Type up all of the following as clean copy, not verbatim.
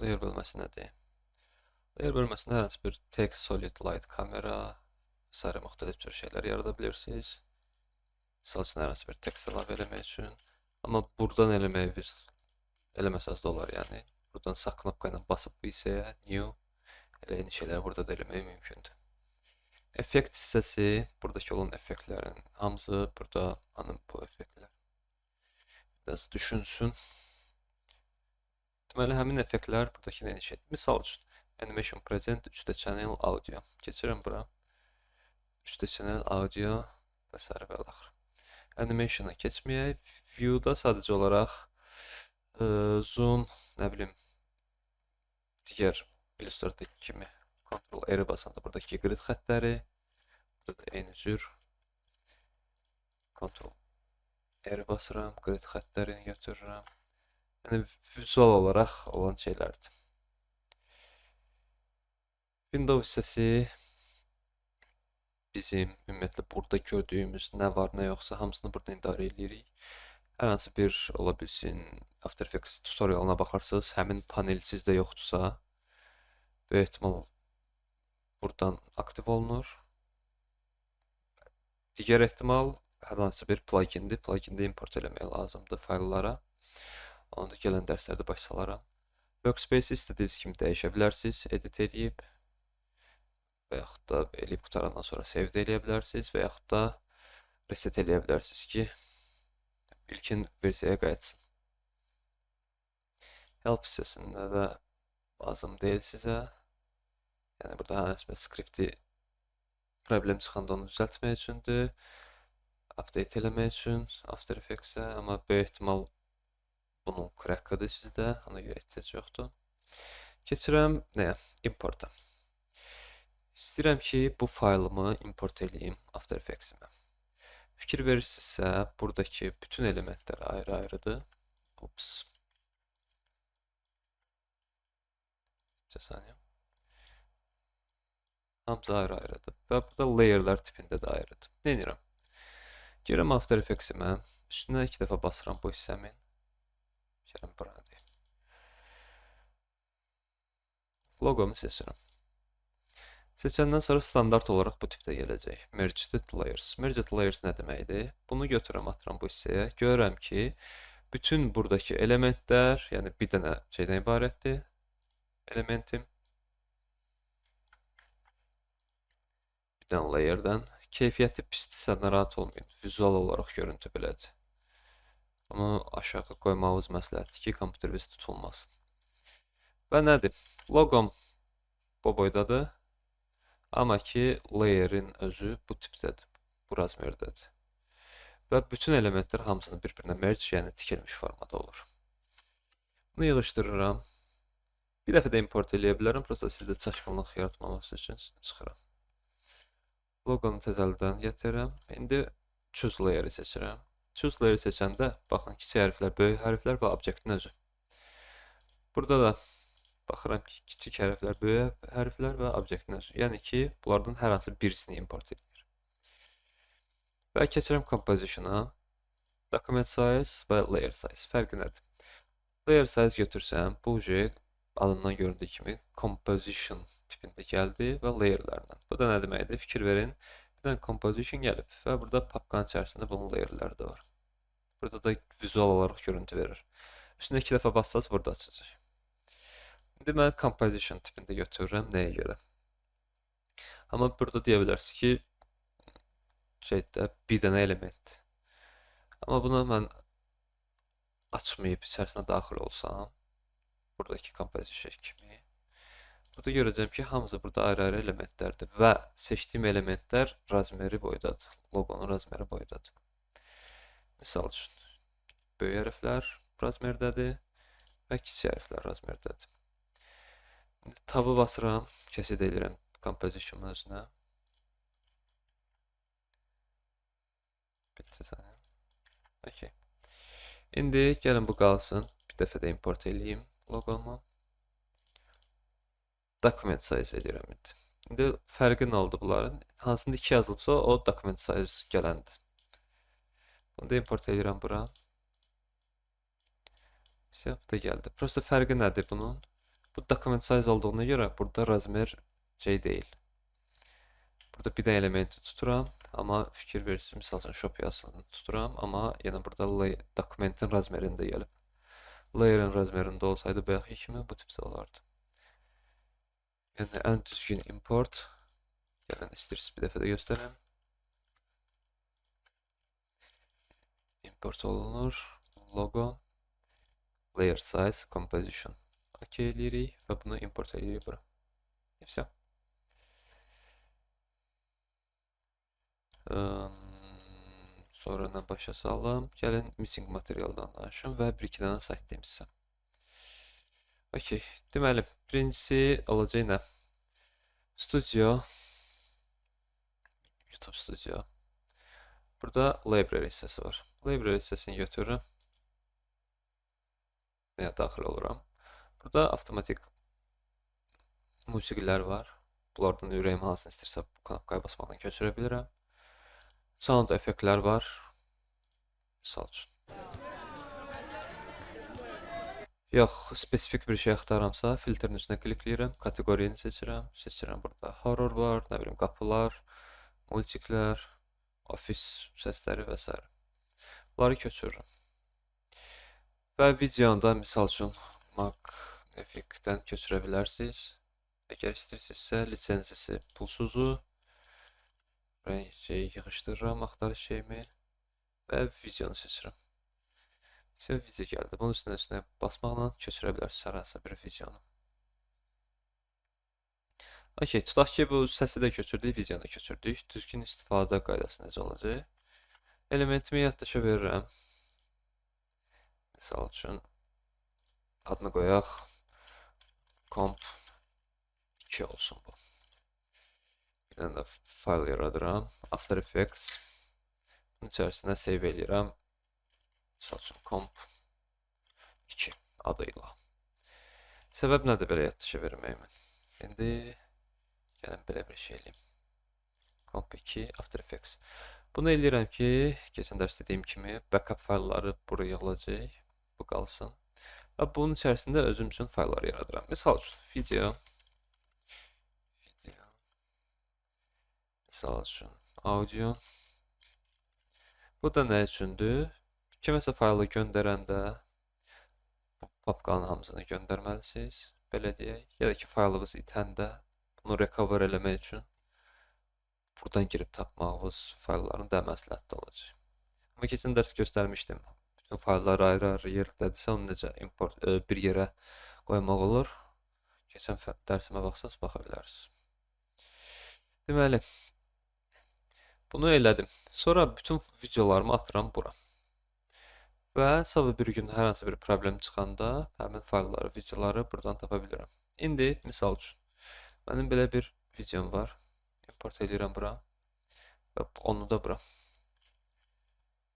Layer bölməsi nədir? Layer bölməsində hər hansı bir text, solid, light, kamera, sarı müxtəlif cür şeylər yarada bilirsiniz. Misal üçün hər hansı bir text əlavə eləmək üçün. Amma buradan eləməsəz də olar, yəni. Buradan sağ knopka ilə basıb bu hissəyə new elə eyni şeyləri burada da eləmək mümkündür. Effekt hissəsi, buradakı olan effektlərin hamısı burada bu effektlər. Biraz düşünsün. Deməli, həmin effektlər buradakı eyni şeydir. Misal üçün, animation present 3D channel audio. Keçirəm bura. 3D channel audio və s. və axır. Animationa keçməyək. View-da sadəcə olaraq zoom, nə bilim, digər Illustrator kimi Ctrl-R basanda buradakı grid xəttləri, burada da eyni cür Ctrl-R basıram, grid xəttlərini götürürəm. Yəni, vizual olaraq olan şeylərdir. Window hissəsi bizim ümumiyyətlə burada gördüyümüz nə var, nə yoxsa hamısını burada idarə edirik. Hər hansı bir ola bilsin After Effects tutorialına baxarsınız, həmin panel sizdə yoxdursa, böyük ehtimal buradan aktiv olunur. Digər ehtimal hər hansı bir plugindir. Plugində import eləmək lazımdır fayllara. Onu da gələn dərslərdə baş salaram. Workspace istədiyiniz kimi dəyişə bilərsiniz, edit edib və yaxud da eləyib qutarandan sonra save də eləyə bilərsiniz və yaxud da reset eləyə bilərsiniz ki, ilkin versiyaya qayıtsın. Help hissəsində də lazım deyil sizə. Yəni, burada hər hansı bir skripti problem çıxanda onu düzəltmək üçündür. Update eləmək üçün After Effects-ə, amma böyük ehtimal bunun crack-ıdır sizdə, ona görə ehtiyac yoxdur. Keçirəm nəyə? Importa. İstəyirəm ki, bu faylımı import eləyim After Effects-imə. Fikir verirsinizsə, buradakı bütün elementlər ayrı-ayrıdır. Ups. Bir saniyə. Hamısı ayrı-ayrıdır və burada layerlər tipində də ayrıdır. Nə edirəm? Girəm After Effects-imə, üstünə 2 dəfə basıram bu hissəmin. Gələm bura deyim. Logomu seçirəm. Seçəndən sonra standart olaraq bu tipdə gələcək. Merged Layers. Merged Layers nə deməkdir? Bunu götürəm, atıram bu hissəyə. Görürəm ki, bütün buradakı elementlər, yəni bir dənə şeydən ibarətdir. Elementim. Bir dənə layerdən. Keyfiyyəti pisdirsə, narahat olmayın. Vizual olaraq görüntü belədir. Bunu aşağı qoymağımız məsləhətdir ki, kompüter biz tutulmasın. Və nədir? Logom bu boydadır. Amma ki, layerin özü bu tipdədir, bu razmerdədir. Və bütün elementlər hamısını bir-birinə merge, yəni tikilmiş formada olur. Bunu yığışdırıram. Bir dəfə də import eləyə bilərəm, prosta sizdə çaşqınlıq yaratmaması üçün çıxıram. Logonu təzəlidən gətirirəm. İndi choose layer'ı seçirəm. Choose layer'ı seçəndə, baxın, kiçik hərflər, böyük hərflər və obyektin özü. Burada da baxıram ki, kiçik hərflər, böyük hərflər və obyektin özü. Yəni ki, bunlardan hər hansı birisini import edir. Və keçirəm composition'a. Document size və layer size. Fərqi nədir? Layer size götürsəm, bu adından göründüyü kimi composition tipində gəldi və layerlərlə. Bu da nə deməkdir? Fikir verin. Bir dənə composition gəlib və burada papkanın içərisində bunun layerləri də var. Burada da vizual olaraq görüntü verir. Üstünə 2 dəfə bassaz burada açacaq. İndi mən composition tipində götürürəm, nəyə görə? Amma burada deyə bilərsiniz ki, bir dənə element. Amma buna mən açmayıb içərisinə daxil olsam, buradakı composition kimi, burada görəcəm ki, hamısı burada ayrı-ayrı elementlərdir və seçdiyim elementlər razmeri boydadır, logonun razmeri boydadır. Misal üçün, böyük hərflər razmerdədir və kiçik hərflər razmerdədir. Tabı basıram, kəsid edirəm composition'un özünə. Bitti saniyə. Okay. İndi gəlin bu qalsın. Bir dəfə də import eləyim logomu. Document size edirəm indi. İndi fərqi nə oldu bunların? Hansında 2 yazılıbsa o document size gələndir. Bunu da import edirəm bura. Siyah da gəldi. Prosta fərqi nədir bunun? Bu document size olduğuna göre burada razmer şey değil. Burada bir de elementi tuturam, amma fikir verirsin, misal üçün shop yazısını tuturam, amma yenə burada dokumentin razmerində gəlib. Layer'ın razmerində olsaydı bayaqki kimi bu tipdə olardı. Yəni ən düzgün import, gəlin istəyirsiniz bir dəfə də göstərəm. Import olunur, logo, layer size, composition. OK eləyirik və bunu import eləyirik bura. Все. Sonra nə başa salım? Gəlin missing materialdan danışım və bir-iki dənə sayt deyim sizə. OK, deməli, birincisi olacaq nə? Studio, YouTube Studio. Burada library hissəsi var. Library hissəsini götürürəm. Daxil oluram. Burada avtomatik musiqilər var. Bunlardan ürəyim hansını istəyirsə bu knopkaya basmaqla köçürə bilirəm. Sound effektlər var. Misal üçün. Yox, spesifik bir şey axtaramsa, filtrin üstünə klikləyirəm, kateqoriyini seçirəm. Seçirəm burada horror var, nə bilim qapılar, multiklər, ofis səsləri və s. Bunları köçürürəm. Və videonda misal üçün Magnificdən köçürə bilərsiniz. Əgər istəyirsinizsə, lisenzisi pulsuzu şeyi yığışdırıram, axtarış şeyimi və videonu seçirəm. Video gəldi. Bunun üstünə basmaqla köçürə bilərsiniz hər hansı bir videonu. OK, tutaq ki, bu səsi də köçürdük, videonu da köçürdük. Düzgün istifadə qaydası necə olacaq? Elementimi yaddaşa verirəm. Misal üçün adını qoyaq. Comp 2 olsun bu. Bir dənə də fayl yaradıram. After Effects. Bunun içərisinə save eləyirəm. Misal üçün Comp 2 adıyla. Səbəb nədir belə yaddaşa verməyimin? İndi gəlin belə bir şey eləyim. Comp 2 After Effects. Bunu eləyirəm ki, keçən dərs dediyim kimi backup faylları buraya yığılacaq. Bu qalsın. Və bunun içərisində özüm üçün fayllar yaradıram. Misal üçün video. Misal üçün audio. Bu da nə üçündür? Kiməsə faylı göndərəndə bu papkanın hamısını göndərməlisiniz. Belə deyək. Ya da ki, faylınız itəndə bunu recover eləmək üçün buradan girib tapmağınız faylların da məsləhətli olacaq. Amma keçən dərs göstərmişdim. Bütün faylları ayrı-ayrı yerdədirsə, onu necə bir yerə qoymaq olur. Keçən dərsimə baxsanız, baxa bilərsiniz. Deməli, bunu elədim. Sonra bütün videolarımı atıram bura. Və sabah bir gün hər hansı bir problem çıxanda həmin faylları, videoları buradan tapa bilirəm. İndi, misal üçün, mənim belə bir videom var. Import edirəm bura. Və onu da bura.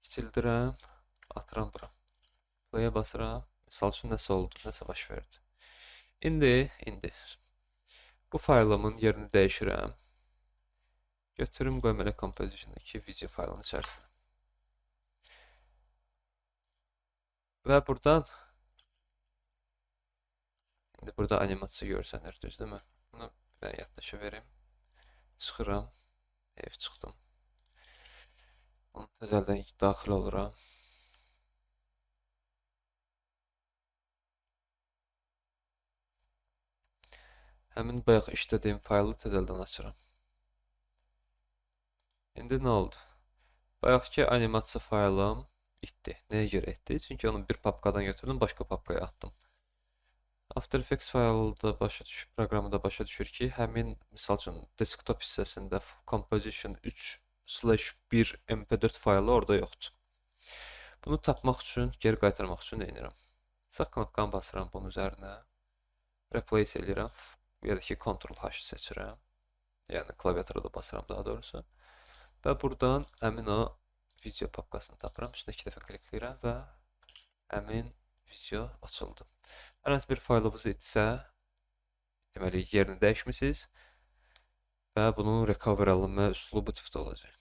Kiçildirəm. Atıram bura. Play'e basıram. Misal üçün nəsə oldu, nəsə baş verdi. İndi bu faylımın yerini dəyişirəm. Götürüm qoyum elə composition-dakı video faylının içərisinə. Və buradan indi burada animasiya görsənir, düzdürmü? Bunu bir dənə yaddaşa verim. Çıxıram. Çıxdım. Bunu təzəldən daxil oluram. Həmin bayaq işlədiyim faylı təzəldən açıram. İndi nə oldu? Bayaqki animasiya faylım itdi. Nəyə görə etdi? Çünki onu bir papkadan götürdüm, başqa papkaya atdım. After Effects proqramı da başa düşür ki, həmin misal üçün desktop hissəsində composition 3/1 mp4 faylı orada yoxdur. Bunu tapmaq üçün, geri qaytarmaq üçün nə edirəm? Sağ knopkanı basıram bunun üzərinə. Replace edirəm. Ya da ki, Ctrl-H seçirəm. Yəni, klaviaturada basıram daha doğrusu. Və buradan həmin o video papkasını tapıram. Üstünə 2 dəfə klikləyirəm və həmin video açıldı. Hər hansı bir faylınız etsə, deməli, yerini dəyişmişsiniz və bunun recover alınma üslubu bu tipdə olacaq.